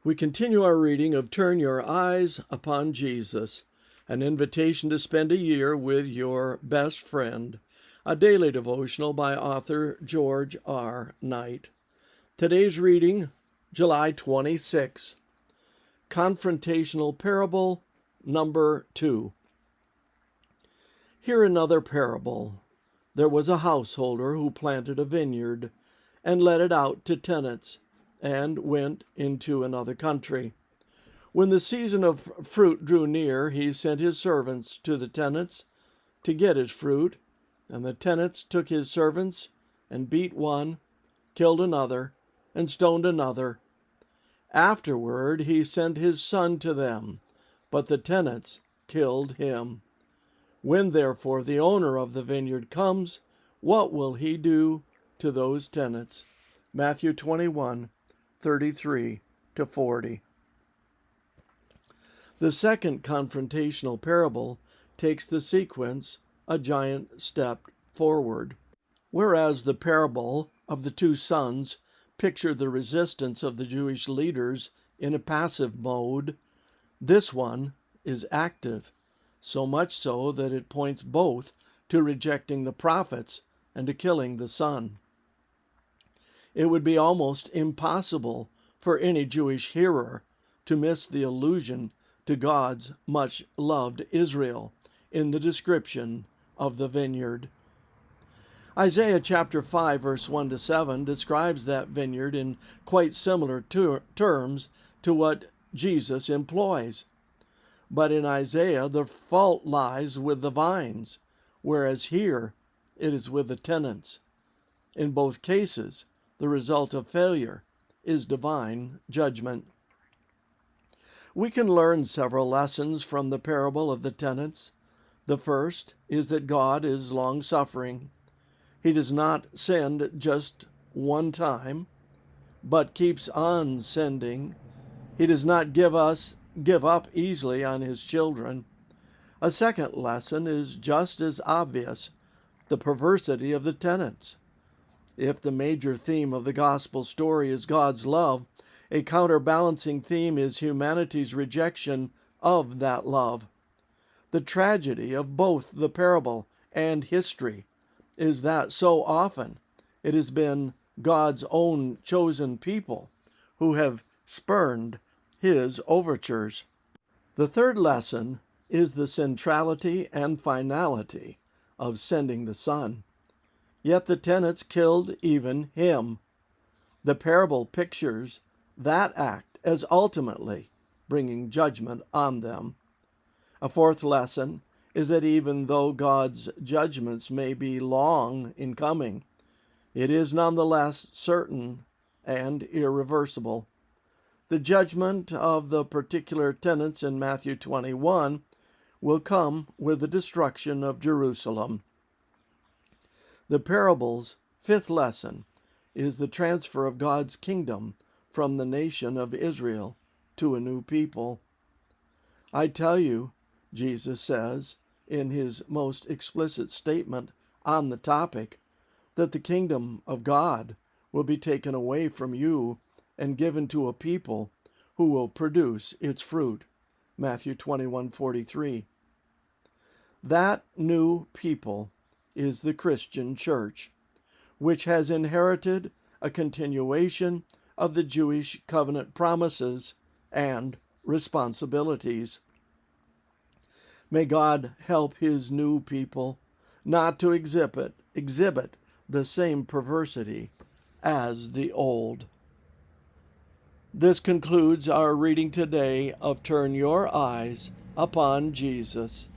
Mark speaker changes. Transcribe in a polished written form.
Speaker 1: We continue our reading of Turn Your Eyes Upon Jesus, an invitation to spend a year with your best friend, a daily devotional by author George R. Knight. Today's reading, July 26, Confrontational Parable number 2. Hear another parable. There was a householder who planted a vineyard and let it out to tenants, and went into another country. When the season of fruit drew near, he sent his servants to the tenants to get his fruit, and the tenants took his servants and beat one, killed another, and stoned another. Afterward he sent his son to them, but the tenants killed him. When therefore the owner of the vineyard comes, what will he do to those tenants? Matthew 21:33-40. The second confrontational parable takes the sequence a giant step forward. Whereas the parable of the two sons pictured the resistance of the Jewish leaders in a passive mode, this one is active, so much so that it points both to rejecting the prophets and to killing the son. It would be almost impossible for any Jewish hearer to miss the allusion to God's much-loved Israel in the description of the vineyard. Isaiah chapter 5, verse 1-7 describes that vineyard in quite similar terms to what Jesus employs. But in Isaiah, the fault lies with the vines, whereas here it is with the tenants. In both cases, the result of failure is divine judgment. We can learn several lessons from the parable of the tenants. The first is that God is long-suffering. He does not send just one time, but keeps on sending. He does not give up easily on his children. A second lesson is just as obvious: the perversity of the tenants. If the major theme of the gospel story is God's love, a counterbalancing theme is humanity's rejection of that love. The tragedy of both the parable and history is that so often it has been God's own chosen people who have spurned his overtures. The third lesson is the centrality and finality of sending the Son. Yet the tenants killed even him. The parable pictures that act as ultimately bringing judgment on them. A fourth lesson is that even though God's judgments may be long in coming, it is nonetheless certain and irreversible. The judgment of the particular tenants in Matthew 21 will come with the destruction of Jerusalem. The parable's fifth lesson is the transfer of God's kingdom from the nation of Israel to a new people. I tell you, Jesus says in his most explicit statement on the topic, that the kingdom of God will be taken away from you and given to a people who will produce its fruit. Matthew 21:43. That new people is the Christian church, which has inherited a continuation of the Jewish covenant promises and responsibilities. May God help his new people not to exhibit the same perversity as the old. This concludes our reading today of Turn Your Eyes Upon Jesus.